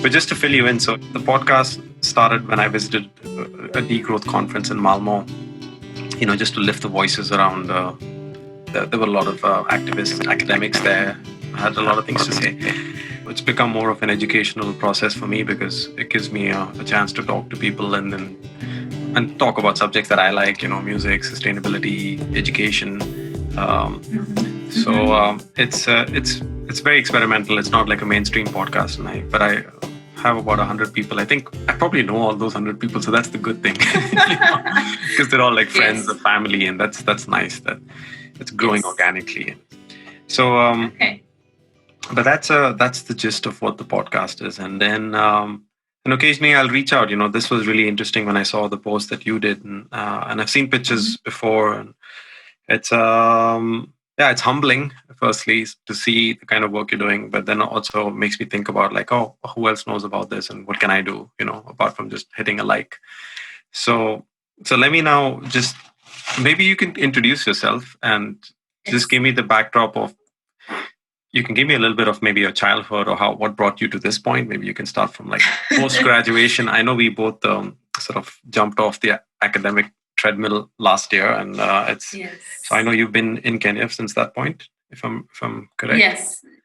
But just to fill you in, so the podcast started when I visited a degrowth conference in Malmo, just to lift the voices around. There were a lot of activists, academics there, had a lot of things to say. It's become more of an educational process for me because it gives me a chance to talk to people and talk about subjects that I like, music, sustainability, education. So it's very experimental. It's not like a mainstream podcast, but I have about 100 people. I think I probably know all those 100 people, so that's the good thing, because they're all like friends or family, and that's nice that it's growing organically. So, but that's the gist of what the podcast is, and then and occasionally I'll reach out. This was really interesting when I saw the post that you did, and I've seen pictures before, and it's it's humbling, firstly, to see the kind of work you're doing, but then also makes me think about like, oh, who else knows about this and what can I do, apart from just hitting a like. So let me now just, maybe you can introduce yourself and just give me the backdrop of, you can give me a little bit of maybe your childhood or what brought you to this point. Maybe you can start from like post-graduation. I know we both sort of jumped off the academic treadmill last year, and so I know you've been in Kenya since that point, if I'm correct.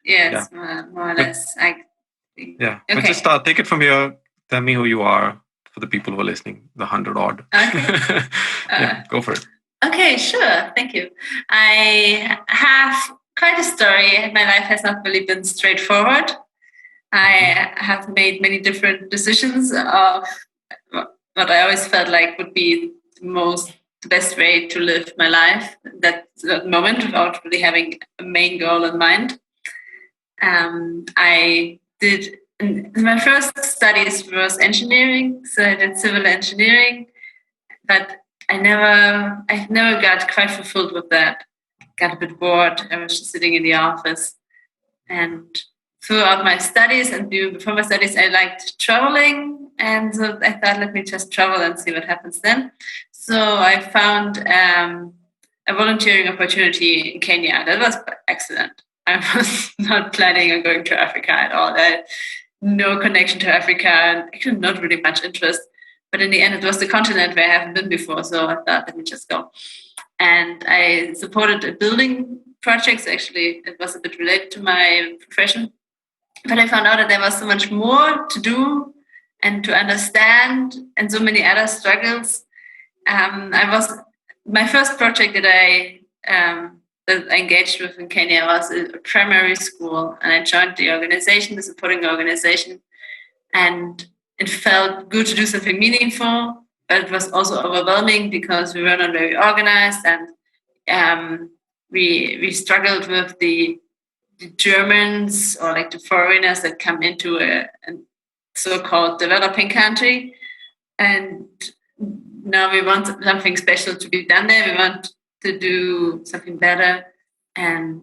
Yes, more or less. But just take it from here. Tell me who you are for the people who are listening, the 100 odd. Okay. Go for it. Okay, sure. Thank you. I have quite a story. My life has not really been straightforward. I have made many different decisions of what I always felt like would be the best way to live my life at that moment without really having a main goal in mind. I did, my first studies was engineering, so I did civil engineering, but I never got quite fulfilled with that. Got a bit bored. I was just sitting in the office, and throughout my studies and before my studies, I liked traveling, and so I thought, let me just travel and see what happens then. So I found a volunteering opportunity in Kenya. That was excellent. I was not planning on going to Africa at all. I had no connection to Africa, and actually not really much interest. But in the end, it was the continent where I haven't been before, so I thought, let me just go. And I supported a building project. Actually, it was a bit related to my profession. But I found out that there was so much more to do and to understand, and so many other struggles. My first project that I engaged with in Kenya was a primary school, and I joined the organization, the supporting organization, and it felt good to do something meaningful, but it was also overwhelming because we were not very organized, and we struggled with the Germans, or like the foreigners that come into a so-called developing country, and now we want something special to be done there. We want to do something better, and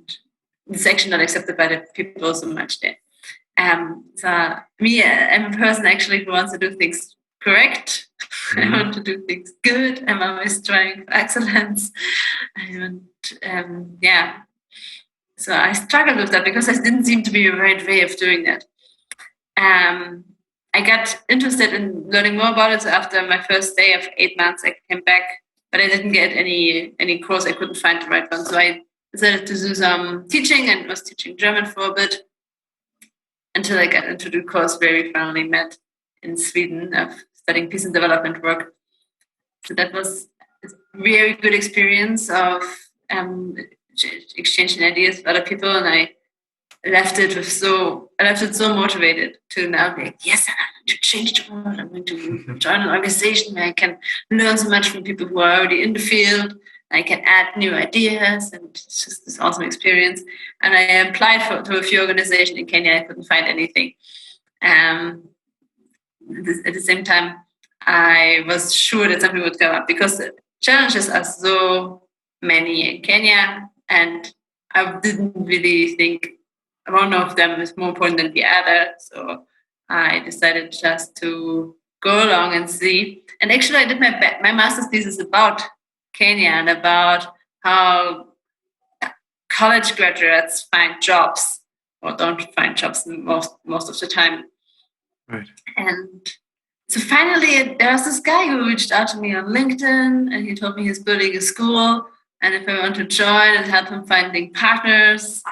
it's actually not accepted by the people so much there. So me, I'm a person actually who wants to do things correct. I want to do things good. I'm always trying for excellence. So I struggled with that because there didn't seem to be a right way of doing that. I got interested in learning more about it. So after my first day of 8 months, I came back, but I didn't get any course. I couldn't find the right one. So I decided to do some teaching, and was teaching German for a bit until I got into the course where we finally met in Sweden of studying peace and development work. So that was a very good experience of exchanging ideas with other people, and I left it so motivated to now be like, yes, I'm going to change the world. I'm going to join an organization where I can learn so much from people who are already in the field. I can add new ideas, and it's just this awesome experience. And I applied to a few organizations in Kenya. I couldn't find anything. At the same time, I was sure that something would come up because the challenges are so many in Kenya, and I didn't really think one of them is more important than the other. So I decided just to go along and see. And actually, I did my master's thesis about Kenya and about how college graduates find jobs or don't find jobs most of the time. Right. And so finally, there was this guy who reached out to me on LinkedIn, and he told me he's building a school, and if I want to join and help him finding partners.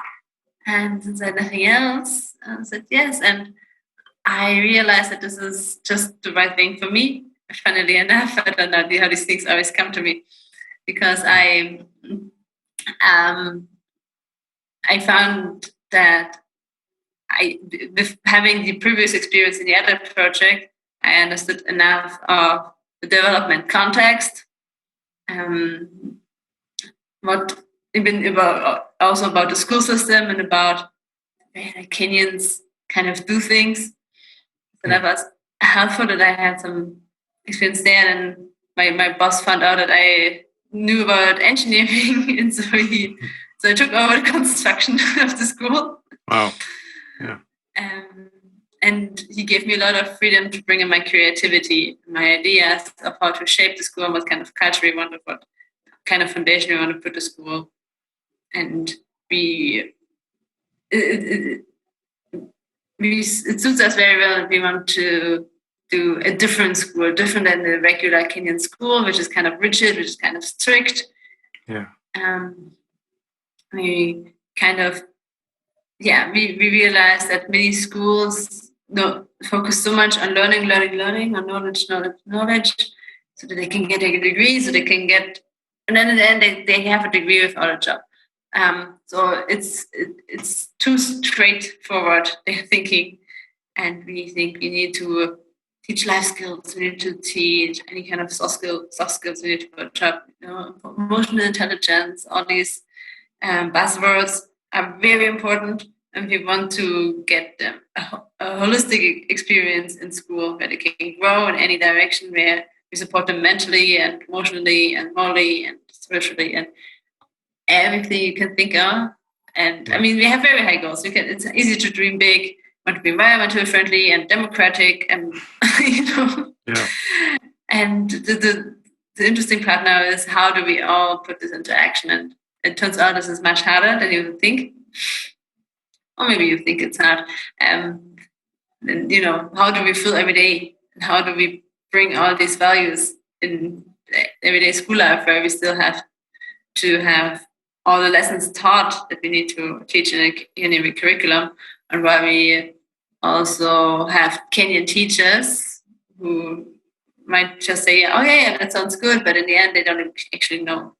And since I had nothing else, I said yes. And I realized that this is just the right thing for me. Funnily enough, I don't know how these things always come to me, because I found that with having the previous experience in the other project, I understood enough of the development context, what even about also about the school system and about Kenyans kind of do things. So that was helpful that I had some experience there, and my boss found out that I knew about engineering, and so I took over the construction of the school. Wow. Yeah. And he gave me a lot of freedom to bring in my creativity, my ideas of how to shape the school, what kind of culture we wanted, what kind of foundation we want to put the school. And it suits us very well. We want to do a different school, different than the regular Kenyan school, which is kind of rigid, which is kind of strict. Yeah. We kind of, we realized that many schools focus so much on learning, on knowledge, so that they can get a degree, so they can get, and then in the end they have a degree without a job. So it's too straightforward, their thinking, and we think we need to teach life skills, we need to teach any kind of soft skills, we need to put up, emotional intelligence. All these buzzwords are very important, and we want to get them a holistic experience in school where they can grow in any direction, where we support them mentally and emotionally and morally and spiritually and everything you can think of. And I mean, we have very high goals. It's easy to dream big, want to be environmentally friendly and democratic, and Yeah. And the interesting part now is, how do we all put this into action? And it turns out this is much harder than you would think, or maybe you think it's hard. And how do we feel every day, and how do we bring all these values in everyday school life, where we still have to have all the lessons taught that we need to teach in a curriculum, and why we also have Kenyan teachers who might just say, oh yeah, that sounds good, but in the end they don't actually know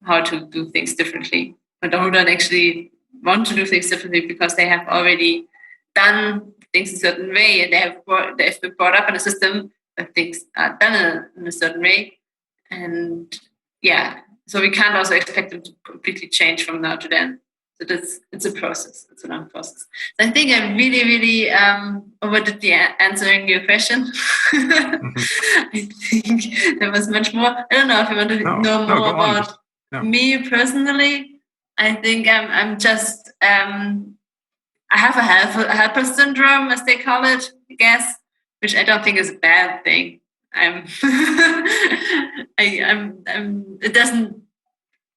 how to do things differently, or don't actually want to do things differently because they have already done things a certain way, and they've been brought up in a system that things are done in a certain way. And so we can't also expect them to completely change from now to then. So it's a process. It's a long process. So I think I really, really overdid the answering your question. I think there was much more. I don't know if you want to know more about me personally. I think I'm just I have a helper syndrome, as they call it, I guess, which I don't think is a bad thing.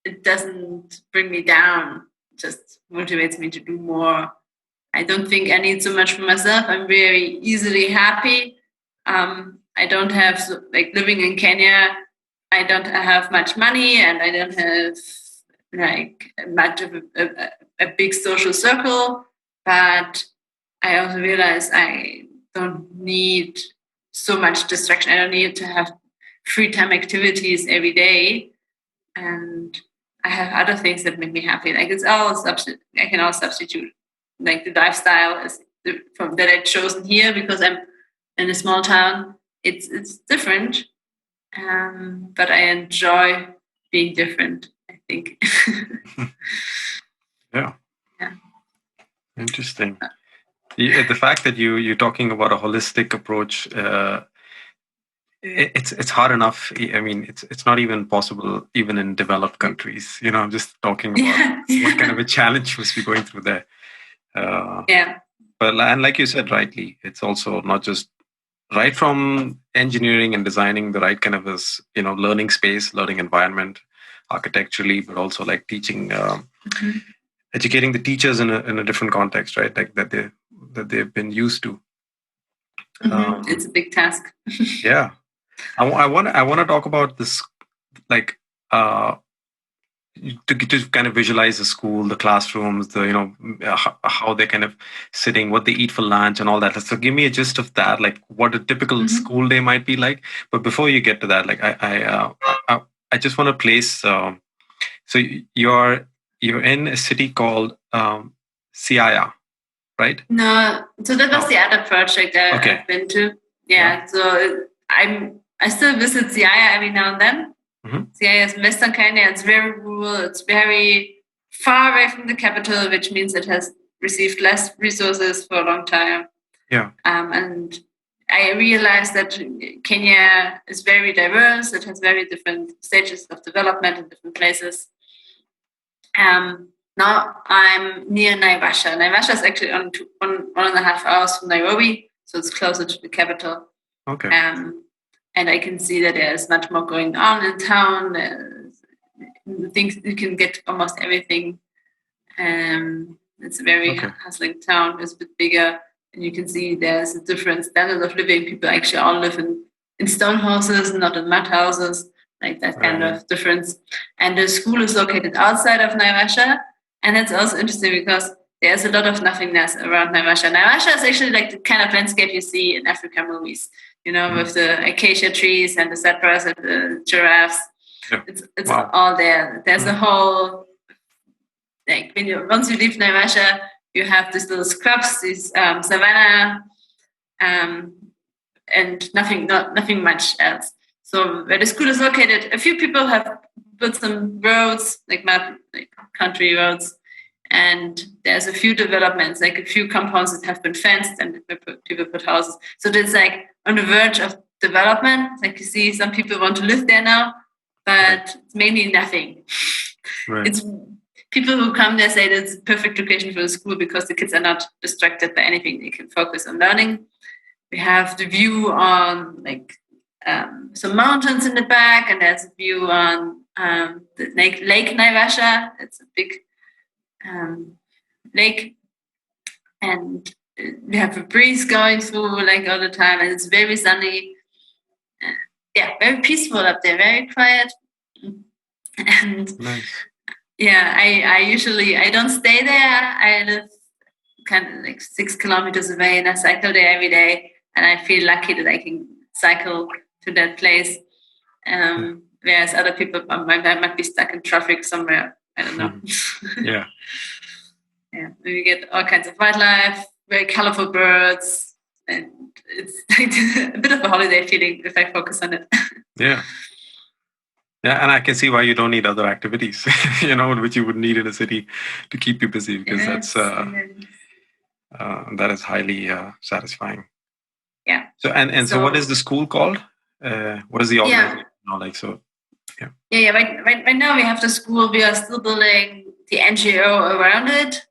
It doesn't bring me down. It just motivates me to do more. I don't think I need so much for myself. I'm very easily happy. I don't have, living in Kenya, I don't have much money, and I don't have much of a big social circle, but I also realize I don't need so much distraction. I don't need to have free time activities every day, and I have other things that make me happy. It's all I can all substitute. The lifestyle is that I've chosen here because I'm in a small town. It's different, but I enjoy being different, I think. Yeah. Interesting. The fact that you're talking about a holistic approach, it's hard enough. I mean, it's not even possible even in developed countries. I'm just talking about what kind of a challenge must be going through there. But and like you said rightly, it's also not just right from engineering and designing the right kind of learning space, learning environment, architecturally, but also teaching, educating the teachers in a different context, right? That they've been used to. It's a big task. Yeah. I want to talk about this, like, to kind of visualize the school, the classrooms, the how they're kind of sitting, what they eat for lunch, and all that. So give me a gist of that, like what a typical school day might be like. But before you get to that, like I just want to place. So you're in a city called Siaya, right? No, so that was the other project I've been to. Yeah, so I still visit Siaya every now and then. Siaya is in Western Kenya. It's very rural. It's very far away from the capital, which means it has received less resources for a long time. Yeah. And I realized that Kenya is very diverse. It has very different stages of development in different places. Now I'm near Naivasha. Naivasha is actually on 1.5 hours from Nairobi, so it's closer to the capital. Okay. And I can see that there's much more going on in town. Things you can get almost everything. It's a very hustling town. It's a bit bigger, and you can see there's a different standard of living. People actually all live in stone houses, not in mud houses, like that kind of difference. And the school is located outside of Naivasha, and it's also interesting because there's a lot of nothingness around Naivasha. Naivasha is actually like the kind of landscape you see in African movies, with the acacia trees and the zebras and the giraffes. Yeah. It's all there. There's a whole, like once you leave Naivasha, you have these little scrubs, these savanna, and nothing much else. So where the school is located, a few people have built some roads, like country roads, and there's a few developments, like a few compounds that have been fenced and people put houses. So it's like on the verge of development. Like you see, some people want to live there now, but it's mainly nothing. Right. It's people who come there say that it's a perfect location for the school because the kids are not distracted by anything. They can focus on learning. We have the view on some mountains in the back, and there's a view on the Lake Naivasha. It's a big lake, and we have a breeze going through like all the time, and it's very sunny. Very peaceful up there, very quiet. And nice. I don't stay there. I live kind of like 6 kilometers away, and I cycle there every day. And I feel lucky that I can cycle to that place. Whereas other people might be stuck in traffic somewhere. I don't know. Yeah. We get all kinds of wildlife, very colorful birds, and it's like a bit of a holiday feeling if I focus on it. Yeah. Yeah, and I can see why you don't need other activities, which you would need in a city to keep you busy, because that is highly satisfying. Yeah. So what is the school called? What is the organization? Right now we have the school. We are still building the NGO around it.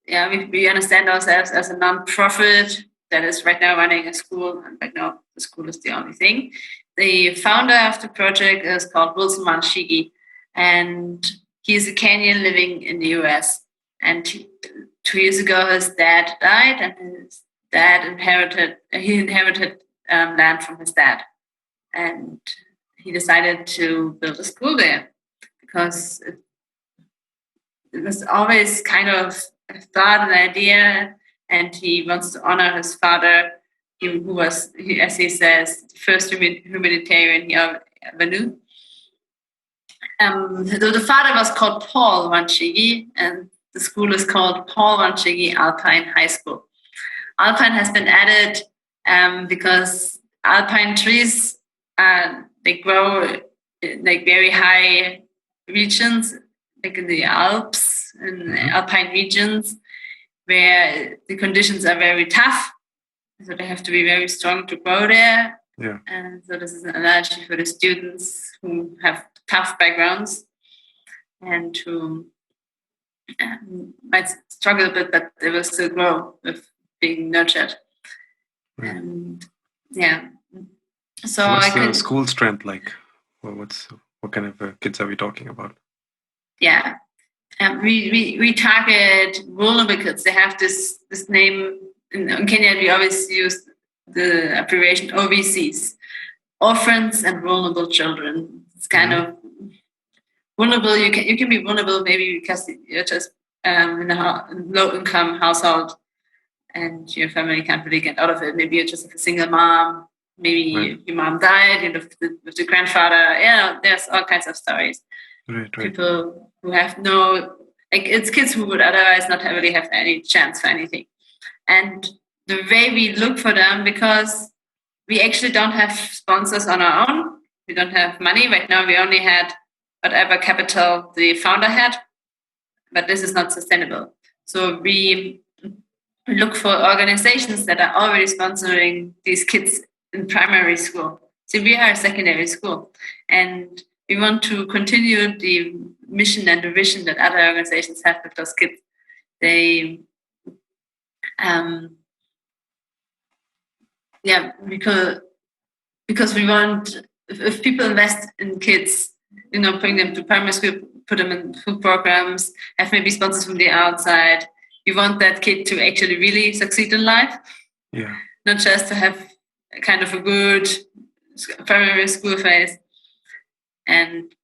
Yeah, we understand ourselves as a non-profit that is right now running a school, and right now the school is the only thing. The founder of the project is called Wilson Manshigi, and he's a Kenyan living in the US. And 2 years ago, his dad died, and his dad inherited land from his dad. And he decided to build a school there because it was always kind of a thought, an idea, and he wants to honor his father, who was, as he says, the first humanitarian he ever knew. So the father was called Paul Wanchigi, and the school is called Paul Wanchigi Alpine High School. Alpine has been added because alpine trees they grow in like very high regions, like in the Alps and alpine regions, where the conditions are very tough. So they have to be very strong to grow there. Yeah. And so this is an analogy for the students who have tough backgrounds and who might struggle a bit, but they will still grow with being nurtured. Right. And so what's the school strength like? What kind of kids are we talking about? Yeah. We target vulnerable kids. They have this name in Kenya. We always use the abbreviation OVCs, orphans and vulnerable children. It's kind of vulnerable. You can be vulnerable maybe because you're just in a low income household and your family can't really get out of it. Maybe you're just a single mom. Maybe your mom died, with the grandfather. Yeah, there's all kinds of stories. Right. People who have no, it's kids who would otherwise not really have any chance for anything. And the way we look for them, because we actually don't have sponsors on our own. We don't have money. Right now, we only had whatever capital the founder had, but this is not sustainable. So we look for organizations that are already sponsoring these kids in primary school. So we are a secondary school, and we want to continue the mission and the vision that other organizations have with those kids. They, because we want, if people invest in kids, bring them to primary school, put them in food programs, have maybe sponsors from the outside. You want that kid to actually really succeed in life. Yeah. Not just to have kind of a good primary school phase. And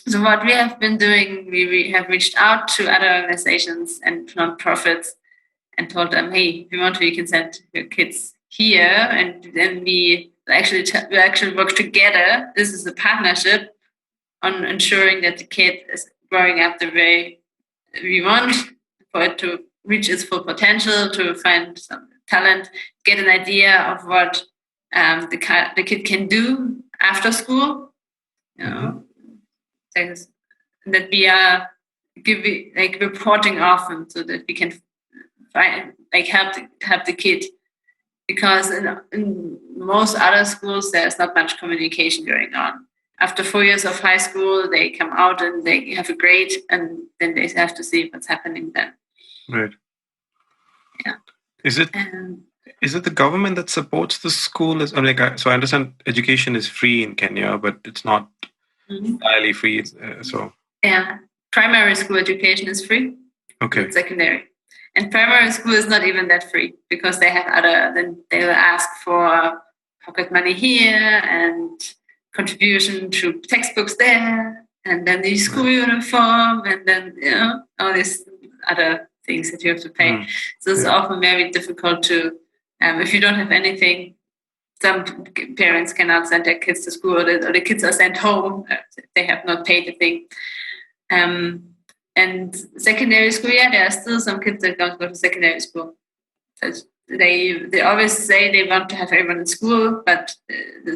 so what we have been doing, we have reached out to other organizations and nonprofits and told them, hey, if you want to, you can send your kids here. And then we actually work together. This is a partnership on ensuring that the kid is growing up the way we want, for it to reach its full potential, to find some talent, get an idea of what the kid can do after school. That we are reporting often, so that we can help the kid, because in most other schools there's not much communication going on. After 4 years of high school, they come out and they have a grade, and then they have to see what's happening then. Right. Yeah. Is it the government that supports the school? So I understand education is free in Kenya, but it's not entirely free. Yeah, primary school education is free. Okay. Secondary. And primary school is not even that free, because they have then they will ask for pocket money here and contribution to textbooks there, and then the school uniform, and then all these other things that you have to pay. So it's often very difficult to, if you don't have anything, some parents cannot send their kids to school, or the kids are sent home. They have not paid a thing. And secondary school, there are still some kids that don't go to secondary school. So they always say they want to have everyone in school, but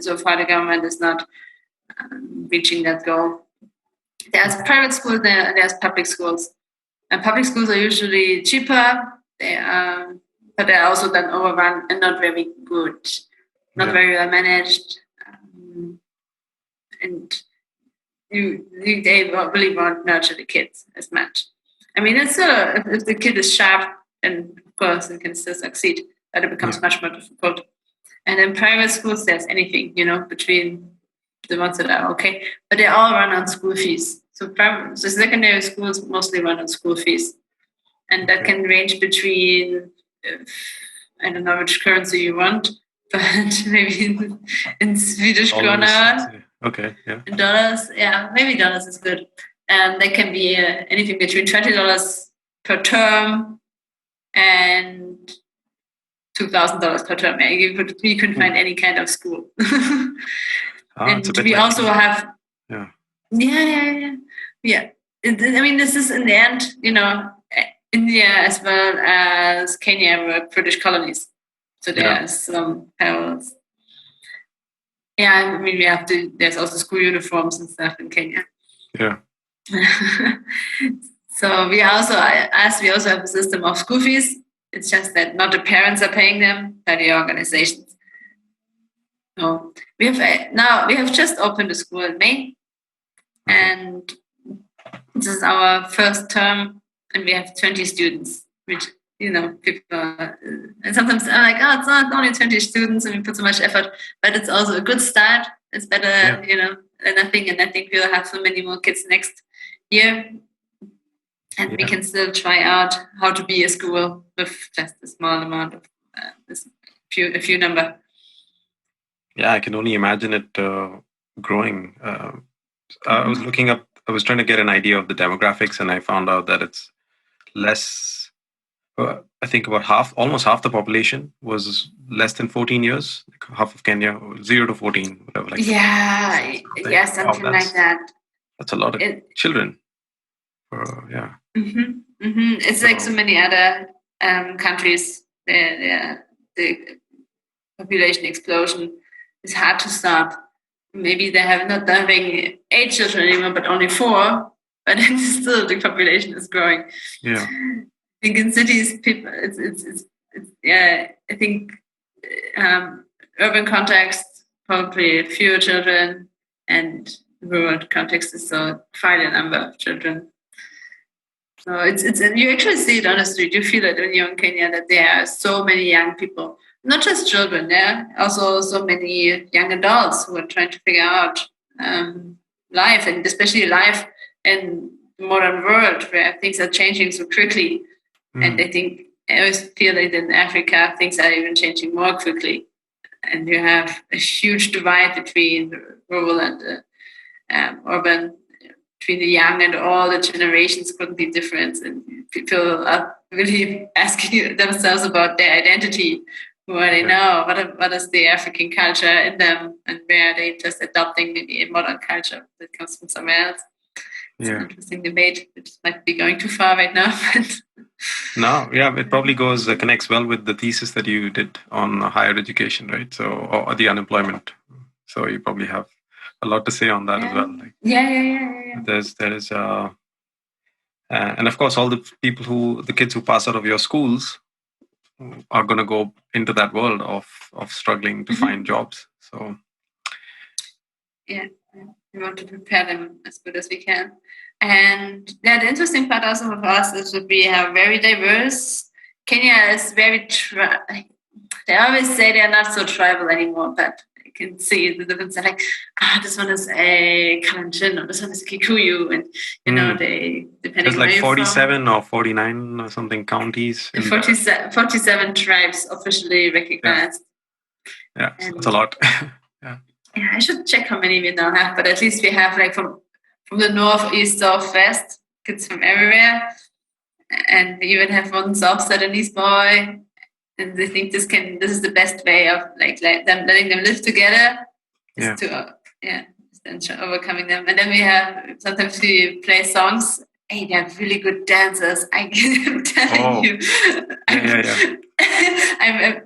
so far the government is not reaching that goal. There's private schools, there's public schools. And public schools are usually cheaper, but they're also then overrun and not very good, not very well managed. And they really won't nurture the kids as much. I mean, it's if the kid is sharp, then of course it can still succeed, but it becomes much more difficult. And in private schools, there's anything, between the ones that are okay, but they all run on school fees. So secondary schools mostly run on school fees, and that can range between, I don't know which currency you want, but maybe in Swedish krona. Okay, yeah. In dollars, maybe dollars is good. They can be anything between $20 per term and $2,000 per term. You could find any kind of school. And we also have. Yeah. I mean, this is in the end, India as well as Kenya were British colonies, so there's some parallels. Yeah, I mean, there's also school uniforms and stuff in Kenya. Yeah. So we also have a system of school fees. It's just that not the parents are paying them, but the organizations. So we have just opened a school in May, and this is our first term, and we have 20 students, which people, and sometimes I'm like, it's not only 20 students and we put so much effort, but it's also a good start. It's better, than nothing. And I think we'll have so many more kids next year, and we can still try out how to be a school with just a small amount of this a few number. Yeah, I can only imagine it growing. I was looking up. I was trying to get an idea of the demographics, and I found out that it's less. I think almost half the population was less than 14 years. Like half of Kenya, 0 to 14, whatever. Like Yeah, something like that. That's a lot of children. Yeah. It's like so many other countries. The population explosion is hard to stop. Maybe they have not having 8 children anymore, but only 4. But then still the population is growing. Yeah. I think in cities, people, it's yeah. I think urban context probably fewer children, and rural context is so quite a number of children. So it's you actually see it on the street. You feel it when you're in Kenya that there are so many young people, not just children. Yeah, also so many young adults who are trying to figure out life, and especially life in the modern world where things are changing so quickly. And I always feel that in Africa things are even changing more quickly, and you have a huge divide between rural and urban. Between the young and all the generations couldn't be different, and people are really asking themselves about their identity. Who are they now? What is the African culture in them, and where are they just adopting maybe a modern culture that comes from somewhere else? It's an interesting debate, which might be going too far right now. No, yeah, it probably connects well with the thesis that you did on higher education, right? So, or the unemployment. So you probably have a lot to say on that as well. Like, yeah. There is, and of course, all the kids who pass out of your schools are going to go into that world of struggling to find jobs. So, yeah, we want to prepare them as good as we can. And the interesting part also of us is that we have very diverse. Kenya is very. They always say they are not so tribal anymore, but I can see the difference. They're like, this one is a Kalenjin, or this one is Kikuyu, and they depending. There's like 47 or 49 or something counties. 47 tribes officially recognized. Yeah, so that's a lot. Yeah, I should check how many we now have, but at least we have like from the north, east, south, west, kids from everywhere, and we even have one South Sudanese boy. And they think this is the best way of like them letting them live together is to overcoming them. And then we have sometimes we play songs. Hey, they're really good dancers. I'm telling you.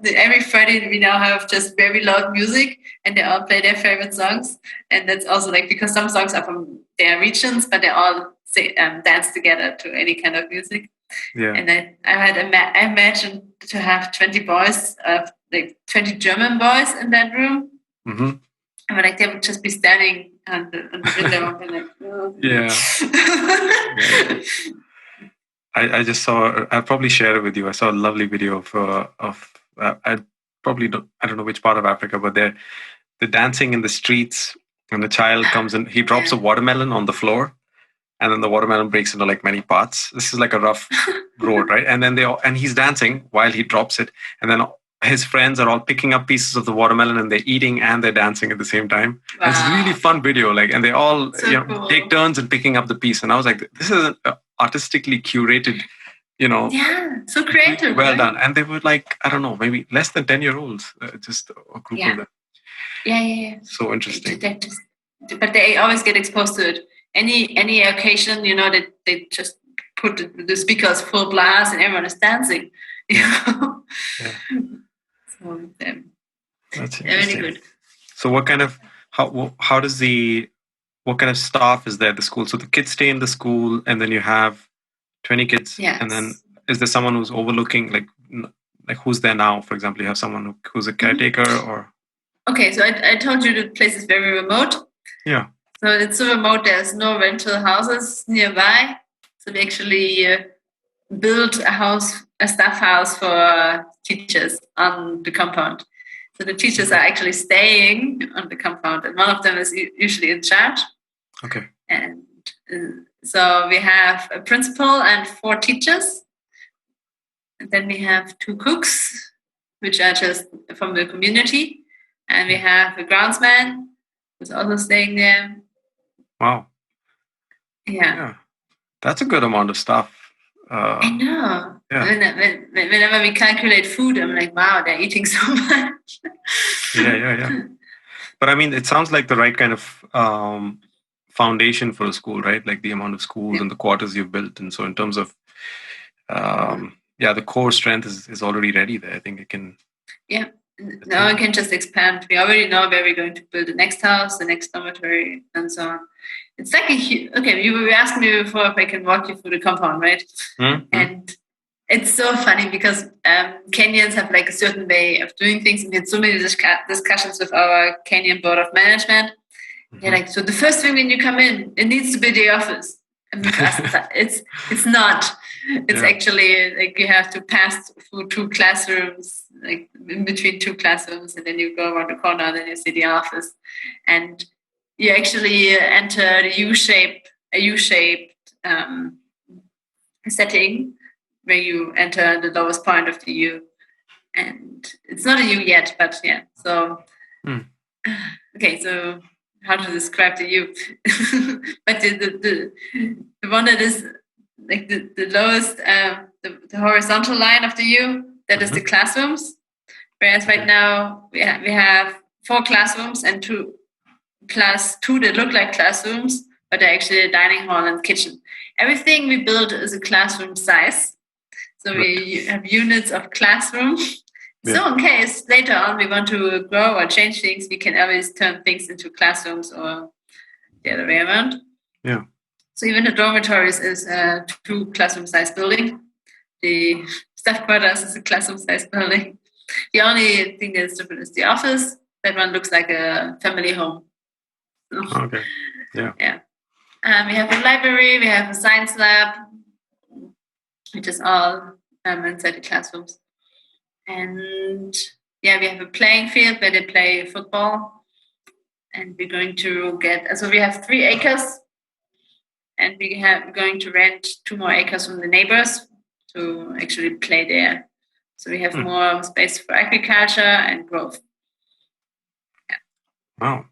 Every Friday we now have just very loud music, and they all play their favorite songs. And that's also like because some songs are from their regions, but they all dance together to any kind of music. Yeah. And I imagined to have 20 boys, like 20 German boys in that room. Mm-hmm. And like they would just be standing on the window and like, oh. Yeah. I just saw. I'll probably share it with you. I saw a lovely video of I don't know which part of Africa, but they're dancing in the streets, and the child comes in. He drops a watermelon on the floor. And then the watermelon breaks into like many parts. This is like a rough road, right? And then he's dancing while he drops it. And then his friends are all picking up pieces of the watermelon, and they're eating and they're dancing at the same time. Wow. It's a really fun video. Like, and they all cool. Take turns in picking up the piece. And I was like, this is an artistically curated, so creative. Well done. And they were like, I don't know, maybe less than 10-year-olds, just a group of them. Yeah. So interesting. But they always get exposed to it. Any occasion, they just put the speakers full blast and everyone is dancing. So that's really good. So what kind of what kind of staff is there at the school? So the kids stay in the school, and then you have 20 kids, and then is there someone who's overlooking like who's there now? For example, you have someone who's a caretaker or. Okay, so I told you the place is very remote. Yeah. So it's so remote, there's no rental houses nearby. So we actually built a staff house for teachers on the compound. So the teachers are actually staying on the compound, and one of them is usually in charge. Okay. And so we have a principal and 4 teachers. And then we have 2 cooks. which are just from the community. And we have a groundsman who's also staying there. Wow. Yeah. That's a good amount of stuff. I know. Yeah. Whenever we calculate food, I'm like, wow, they're eating so much. Yeah. But I mean, it sounds like the right kind of foundation for a school, right? Like the amount of schools and the quarters you've built. And so in terms of, the core strength is already ready there. I think it can. Yeah. Now we can just expand. We already know where we're going to build the next house, the next dormitory, and so on. It's like you were asking me before if I can walk you through the compound, right? Mm-hmm. And it's so funny because Kenyans have like a certain way of doing things. And we had so many discussions with our Kenyan board of management. Mm-hmm. They're like, so the first thing when you come in, it needs to be the office. And with us, it's not. It's actually like you have to pass through 2 classrooms, like in between 2 classrooms, and then you go around the corner, and then you see the office, and you actually enter a U-shaped setting where you enter the lowest point of the U, and it's not a U yet, but yeah. So okay, so how to describe the U? But the one that is like the lowest, the horizontal line of the U, that is the classrooms. Whereas right now we have 4 classrooms and 2 that look like classrooms, but they're actually a dining hall and kitchen. Everything we build is a classroom size. So we have units of classroom. Yeah. So in case later on we want to grow or change things, we can always turn things into classrooms or the other way around. Yeah. So even the dormitories is a 2 classroom size building. The staff quarters is a classroom size building. The only thing that's different is the office. That one looks like a family home. Okay. Yeah. Yeah. We have a library. We have a science lab, which is all inside the classrooms. And we have a playing field where they play football. And we're going to we have 3 acres. And we're going to rent 2 more acres from the neighbors to actually play there. So we have more space for agriculture and growth. Yeah. Wow.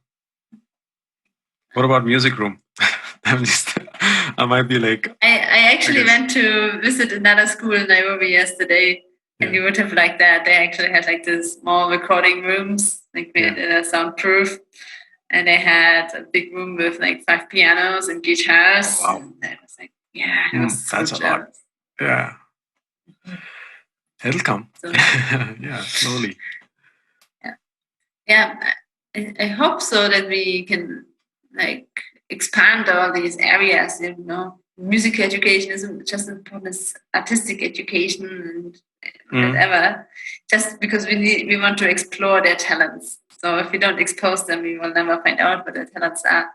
What about music room? I might be like... I actually went to visit another school in Nairobi yesterday, and you would have liked that. They actually had like these small recording rooms, like soundproof, and they had a big room with like 5 pianos and guitars. Oh, wow. And I was like, I was so that's jealous. A lot. Yeah. It'll come. So, slowly. Yeah. I hope so that we can like expand all these areas, music education isn't just important as artistic education and whatever, just because we want to explore their talents. So if we don't expose them, we will never find out what their talents are.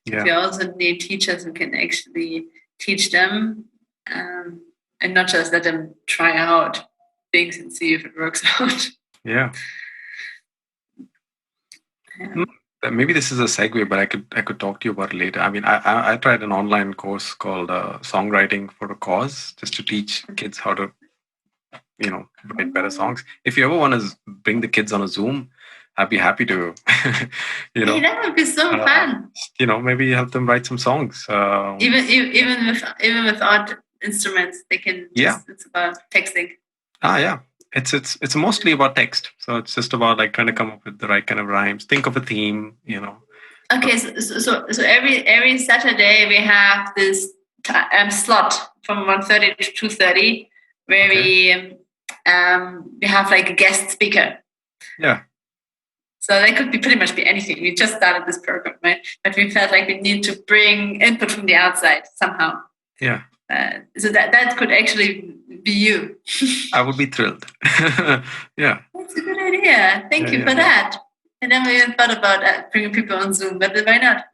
Yeah. We also need teachers who can actually teach them and not just let them try out things and see if it works out. Yeah. Maybe this is a segue, but I could talk to you about it later. I mean, I tried an online course called Songwriting for a Cause, just to teach kids how to, write better songs. If you ever want to bring the kids on a Zoom, I'd be happy to, Hey, that would be so fun. Maybe help them write some songs. Even without instruments, they can. It's about texting. Yeah. It's mostly about text, so it's just about like trying to come up with the right kind of rhymes. Think of a theme, Okay, so every Saturday we have this slot from 1:30 to 2:30 where we have like a guest speaker. Yeah. So that could pretty much be anything. We just started this program, right? But we felt like we need to bring input from the outside somehow. Yeah. So that could actually be you. I would be thrilled. Yeah. That's a good idea. Thank you for that. I never even thought about bringing people on Zoom, but why not?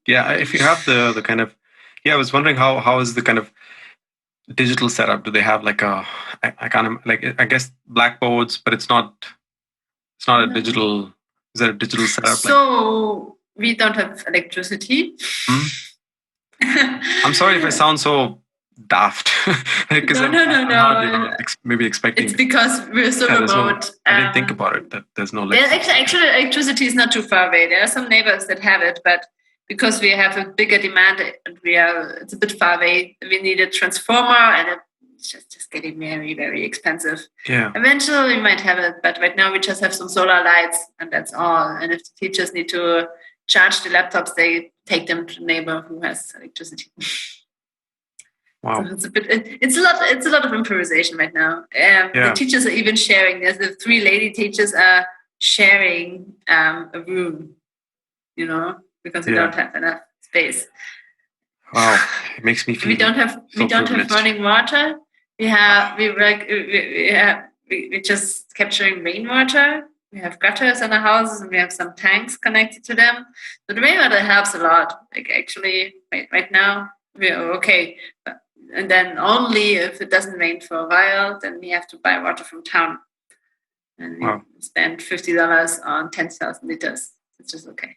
Yeah, if you have the kind of... I was wondering how is the kind of digital setup? Do they have like I guess blackboards, but it's not a digital... Is there a digital setup? So we don't have electricity. I'm sorry if I sound so daft. Because No. maybe expecting. It's because we're so remote. I didn't think about it that there's no. Actually, electricity is not too far away. There are some neighbors that have it, but because we have a bigger demand and it's a bit far away, we need a transformer, and it's just getting very, very expensive. Yeah. Eventually, we might have it, but right now we just have some solar lights, and that's all. And if the teachers need to charge the laptops, they take them to the neighbor who has electricity. Wow. So it's a lot of improvisation right now. The teachers are even sharing. There's the 3 lady teachers are sharing a room, because we don't have enough space. Wow, it makes me feel. We don't have running water. We're just capturing rainwater. We have gutters in our houses, and we have some tanks connected to them. So the rainwater helps a lot. Like actually, right now we're okay. And then only if it doesn't rain for a while, then we have to buy water from town. And we spend $50 on 10,000 liters. It's just okay.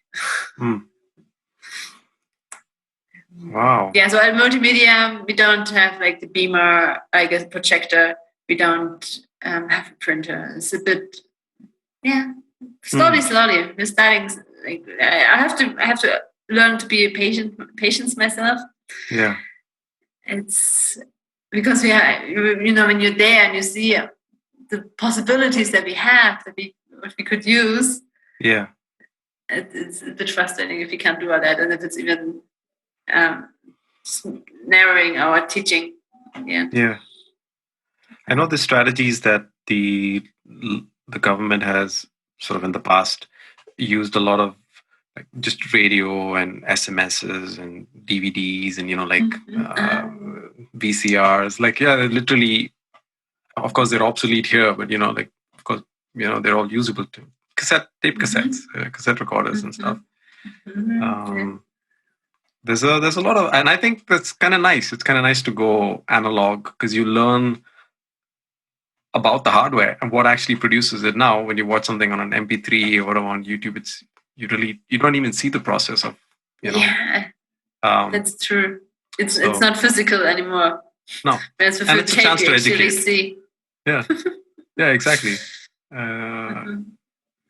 Wow. Yeah, so at multimedia, we don't have like the beamer, I guess, projector. We don't have a printer. It's a bit, slowly. We're starting. Like I have to learn to be a patient myself. Yeah. It's because when you're there and you see the possibilities that we have, what we could use. Yeah. It's a bit frustrating if we can't do all that, and if it's even narrowing our teaching. Yeah. I know the strategies that the government has sort of in the past used a lot of like just radio and SMSs and DVDs and VCRs. Like literally, of course they're obsolete here, but of course they're all usable too. Tape cassettes, cassette recorders and stuff. There's a lot of, and I think that's kind of nice. It's kind of nice to go analog because you learn about the hardware and what actually produces it. Now, when you watch something on an MP3 or whatever on YouTube, you don't even see the process of Yeah, that's true. It's not physical anymore. No, and it's a chance to educate. See. Yeah, exactly.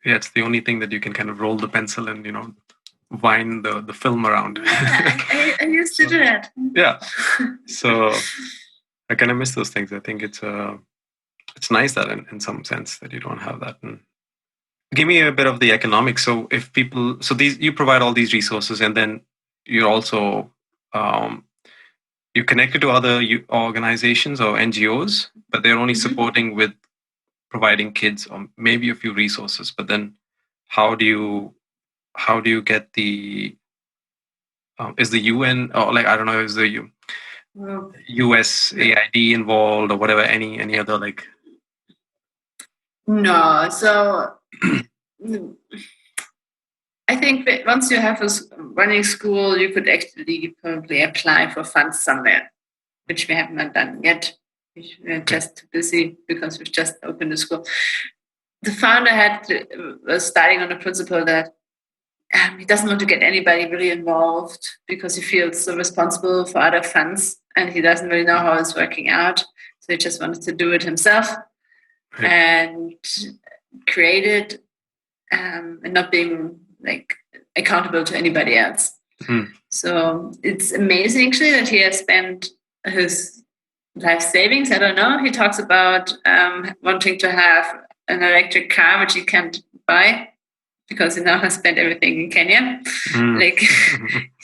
Yeah, it's the only thing that you can kind of roll the pencil and wind the film around. I used to do that. Yeah, so I kind of miss those things. I think it's nice that in some sense that you don't have that. And give me a bit of the economics. So if people, you provide all these resources, and then you're also you're connected to other organizations or NGOs, but they're only supporting with providing kids or maybe a few resources. But then how do you get the is the UN or like I don't know, is the USAID involved or whatever, any other like? No, so I think that once you have a running school, you could actually probably apply for funds somewhere, which we haven't done yet. We're just too busy because we've just opened the school. The founder was starting on the principle that he doesn't want to get anybody really involved because he feels so responsible for other funds and he doesn't really know how it's working out. So he just wanted to do it himself and create it and not being like accountable to anybody else. So it's amazing actually that he has spent his life savings. I don't know. He talks about wanting to have an electric car, which he can't buy because he now has spent everything in Kenya. Like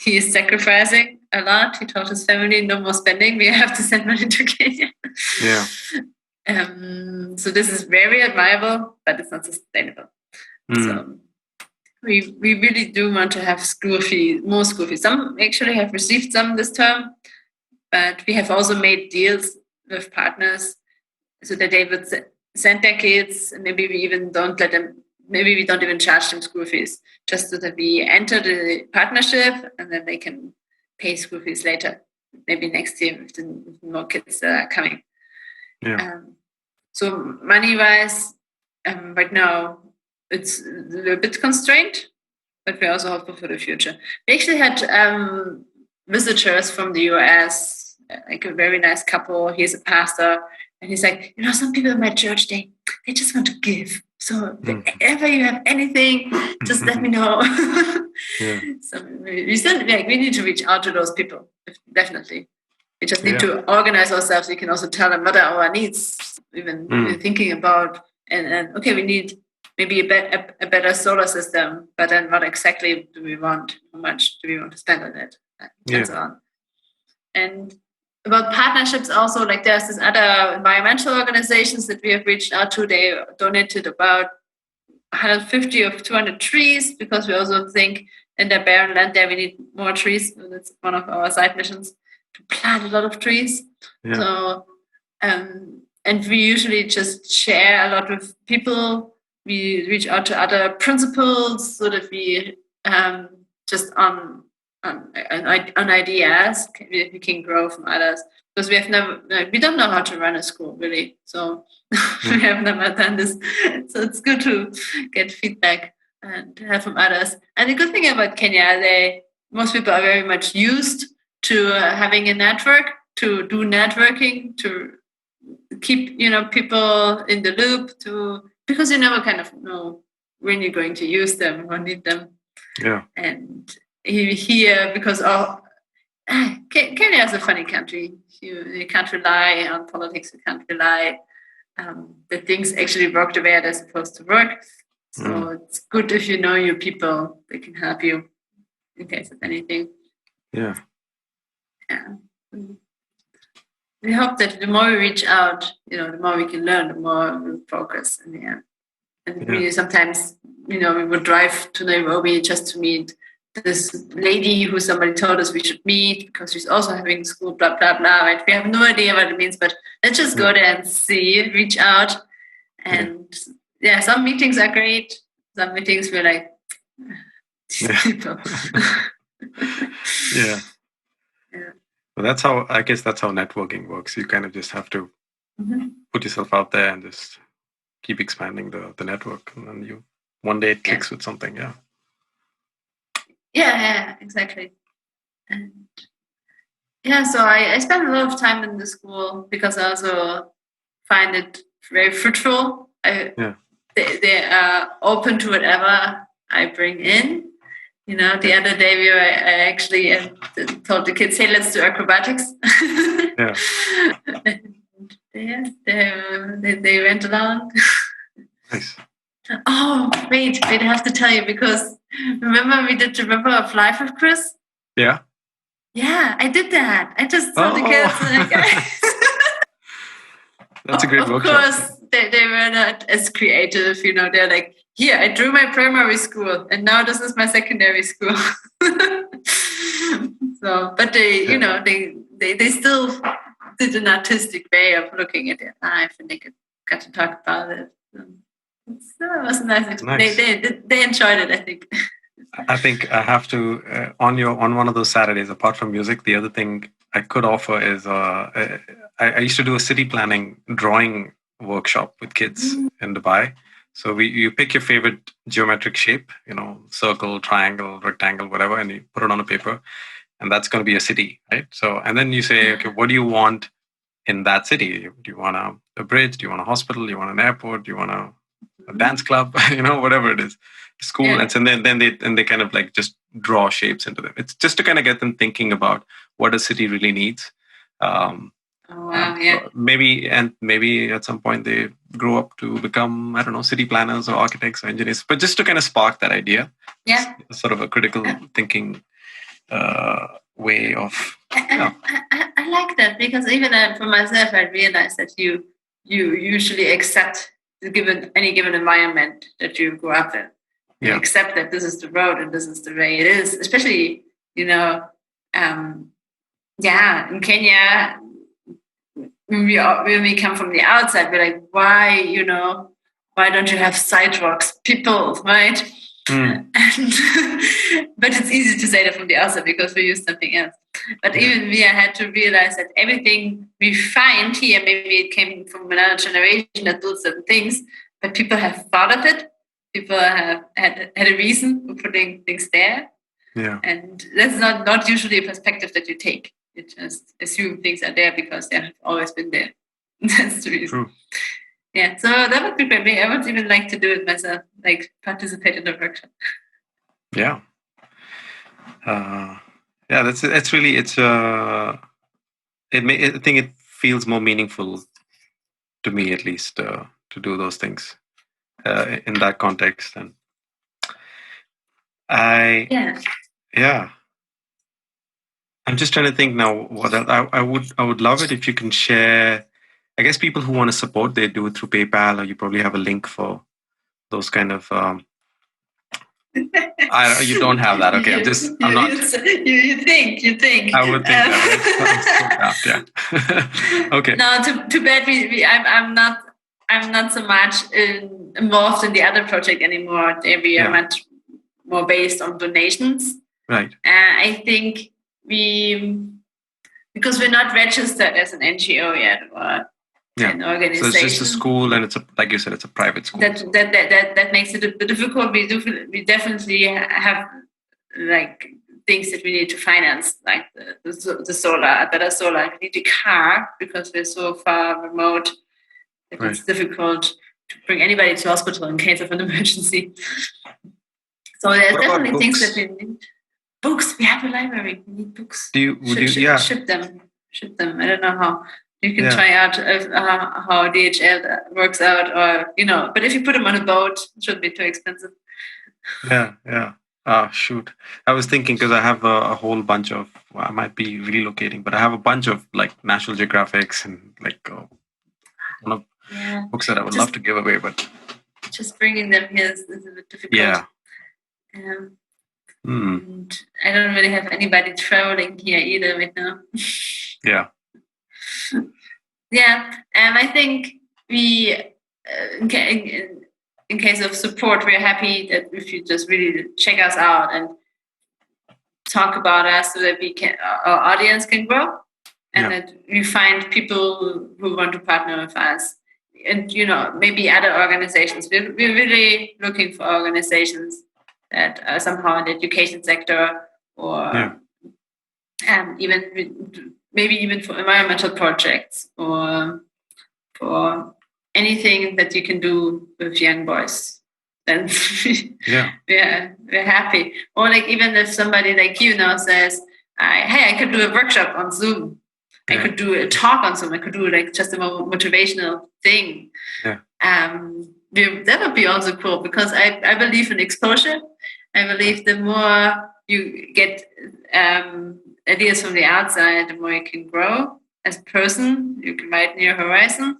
he is sacrificing a lot. He told his family, no more spending. We have to send money to Kenya. Yeah. So this is very admirable, but it's not sustainable. So we really do want to have more school fees. Some actually have received some this term, but we have also made deals with partners so that they would send their kids, and maybe we don't even charge them school fees, just so that we enter the partnership and then they can pay school fees later, maybe next year if more kids are coming. Yeah. So money-wise, right now it's a little bit constrained, but we're also hopeful for the future. We actually had visitors from the US like a very nice couple. He's a pastor, and he's like, some people in my church, they just want to give. So whenever you have anything, just let me know. So we still we need to reach out to those people, definitely. We just need to organize ourselves. We can also tell them what are our needs, even we're thinking about, and okay, we need maybe a better solar system, but then what exactly do we want? How much do we want to spend on it? And so on. And about partnerships also, like there's this other environmental organizations that we have reached out to. They donated about 150 or 200 trees because we also think in the barren land there we need more trees. So that's one of our side missions, to plant a lot of trees. So and we usually just share a lot with people. We reach out to other principals so that we just on ideas we can grow from others, because we don't know how to run a school really, so we have never done this, so it's good to get feedback and have from others. And the good thing about Kenya, most people are very much used to having a network, to do networking, to keep people in the loop, because you never kind of know when you're going to use them or need them. And here, because Kenya is a funny country. You can't rely on politics. You can't rely that things actually work the way they're supposed to work. So it's good if you know your people. They can help you in case of anything. Yeah. We hope that the more we reach out, the more we can learn, the more we progress in the end. And we sometimes, we would drive to Nairobi just to meet this lady who somebody told us we should meet because she's also having school, blah, blah, blah. Right? We have no idea what it means, but let's just go there and see, reach out. And some meetings are great. Some meetings we're like, people. Well, I guess that's how networking works. You kind of just have to put yourself out there and just keep expanding the network. And then one day it clicks with something. Yeah, exactly. And so I spend a lot of time in the school because I also find it very fruitful. They are open to whatever I bring in. The other day I actually told the kids, hey, let's do acrobatics. They went along. Nice. Oh, wait, I have to tell you, because remember we did the River of Life with Chris? Yeah, I did that. I just told the kids. That's a great workshop. Of course, they were not as creative. They're like, here, I drew my primary school, and now this is my secondary school. So, but they still did an artistic way of looking at their life, and they got to talk about it. So it was nice. They enjoyed it, I think. I think I have to on one of those Saturdays, apart from music, the other thing I could offer is I used to do a city planning drawing workshop with kids in Dubai. So you pick your favorite geometric shape, circle, triangle, rectangle, whatever, and you put it on a paper, and that's going to be a city, right? So, and then you say, okay, what do you want in that city? Do you want a bridge? Do you want a hospital? Do you want an airport? Do you want a dance club? Whatever it is, school. And so then they kind of like just draw shapes into them. It's just to kind of get them thinking about what a city really needs. Maybe at some point they grow up to become, I don't know, city planners or architects or engineers, but just to kind of spark that idea. Sort of a critical thinking way of. I like that, because even for myself, I realized that you usually accept any given environment that you grow up in. You accept that this is the road and this is the way it is. Especially, in Kenya, when we come from the outside, we're like, why don't you have sidewalks, people, right? But it's easy to say that from the outside because we use something else. But even we had to realize that everything we find here, maybe it came from another generation that built certain things, but people have thought of it. People have had a reason for putting things there. And that's not usually a perspective that you take. You just assume things are there because they have always been there. That's the reason. True. Yeah, so that would be great. I would even like to do it myself, like participate in the workshop. Yeah. It's really, I think it feels more meaningful to me, at least, to do those things in that context. And I'm just trying to think now. What I would love it if you can share. I guess people who want to support, they do it through PayPal, or you probably have a link for those kind of. You don't have that. Okay, I'm not. You think. I would think that. I'm so daft, yeah. Okay. No, too bad. I'm not so much involved in the other project anymore. We are much more based on donations. Right. I think because we're not registered as an NGO yet or an organization. So it's just a school, and like you said, it's a private school. That makes it a bit difficult. We definitely have like things that we need to finance, like the solar, better solar. We need a car because we're so far remote that it's difficult to bring anybody to hospital in case of an emergency. So there's definitely things that we need. Books. We have a library. We need books. Ship them. I don't know how. You can try out how DHL works out, or But if you put them on a boat, it shouldn't be too expensive. Yeah. Shoot. I was thinking because I have a whole bunch of. Well, I might be relocating, but I have a bunch of like National Geographics and like books that I would love to give away, but just bringing them here is a bit difficult. Yeah. And I don't really have anybody traveling here either right now. Yeah. Yeah, and I think we, in case of support, we're happy that if you just really check us out and talk about us, so that our audience can grow, and that we find people who want to partner with us, and maybe other organizations. We're really looking for organizations that are somehow in the education sector, or maybe even for environmental projects, or for anything that you can do with young boys. Then we're happy. Or like even if somebody like says, hey, I could do a workshop on Zoom. I could do a talk on Zoom. I could do like just a more motivational thing. That would be also cool, because I believe in exposure. I believe the more you get ideas from the outside, the more you can grow as a person. You can widen your horizon.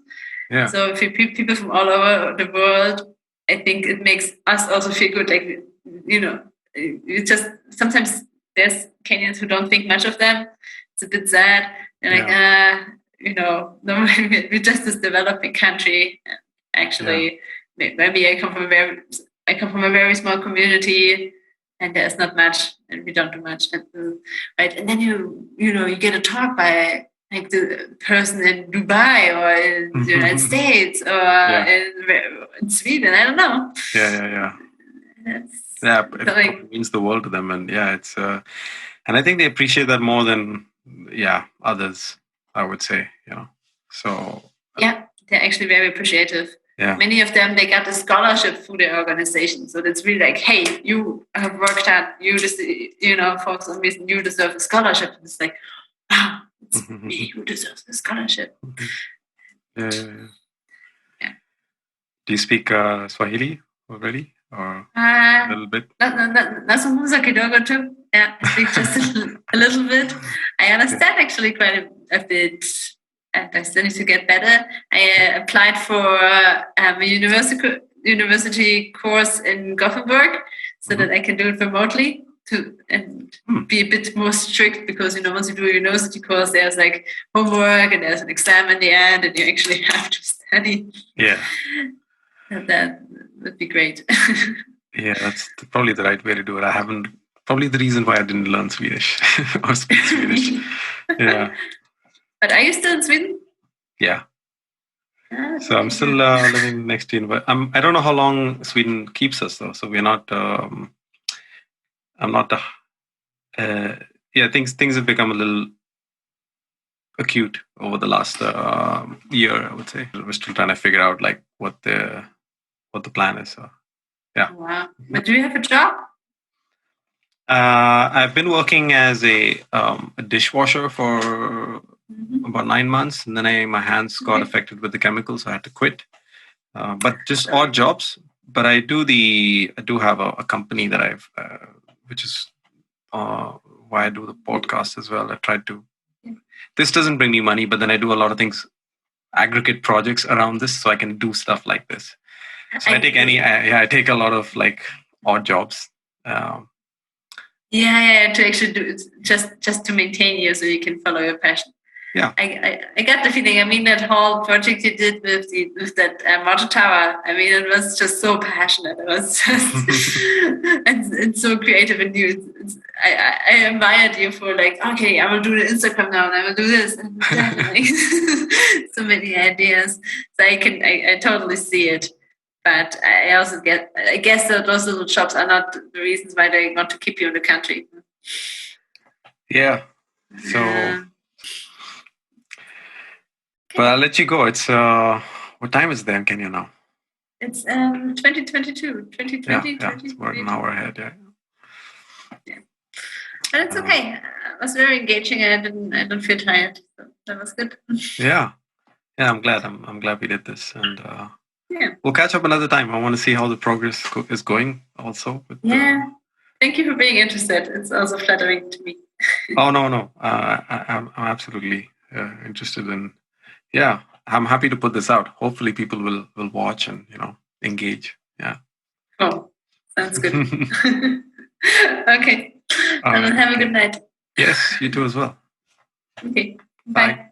Yeah. So if you pick people from all over the world, I think it makes us also feel good. Like, you just sometimes there's Kenyans who don't think much of them. It's a bit sad. They're no, we're just this developing country. Actually, maybe I come from a very small community, and there's not much, and we don't do much. Right, and then you get a talk by like the person in Dubai or in the United States or in Sweden. I don't know. Yeah. It means the world to them, and it's and I think they appreciate that more than others, I would say. So they're actually very appreciative. Yeah. Many of them, they got a scholarship through their organization. So that's really like, hey, you have worked hard. You just, for some reason, you deserve a scholarship. And it's like, wow, it's me who deserves the scholarship. Yeah. Do you speak Swahili already? Or a little bit? Nazungumza kidogo tu. Yeah, I speak just a little bit. I understand actually quite a bit. And I still need to get better. I applied for a university course in Gothenburg so that I can do it remotely and be a bit more strict, because once you do a university course, there's like homework and there's an exam in the end, and you actually have to study. Yeah, and that would be great. Yeah, that's probably the right way to do it. Probably the reason why I didn't learn Swedish or speak Swedish. Yeah. But are you still in Sweden? Yeah. So I'm still living next to you, but I don't know how long Sweden keeps us though. So we're not. I'm not. Things have become a little acute over the last year, I would say. We're still trying to figure out like what the plan is. So yeah. Wow. But do you have a job? I've been working as a dishwasher for about 9 months, and then my hands got affected with the chemicals. So I had to quit. But just odd jobs. But I do have a company that I've, which is why I do the podcast as well. I tried to. This doesn't bring me money, but then I do a lot of things, aggregate projects around this, so I can do stuff like this. So I take a lot of like odd jobs. To actually do it just to maintain you, so you can follow your passion. Yeah, I got the feeling. I mean, that whole project you did with that water tower. I mean, it was just so passionate. It was just and so creative and new. I admired you for like, okay, I will do the Instagram now, and I will do this and that. And like, so many ideas. So I totally see it. But I also guess that those little shops are not the reasons why they want to keep you in the country. Yeah. So. But I'll let you go. It's what time is it there in Kenya now? It's 2022. 2020. Yeah, it's about an hour ahead. Yeah. But it's okay. It was very engaging. I didn't feel tired. So that was good. Yeah. I'm glad. I'm glad we did this, and we'll catch up another time. I want to see how the progress is going. Also. Thank you for being interested. It's also flattering to me. Oh no. I'm absolutely interested in. Yeah, I'm happy to put this out. Hopefully people will watch and, engage. Yeah. Oh, sounds good. Okay. And have a good night. Yes, you too as well. Okay. Bye.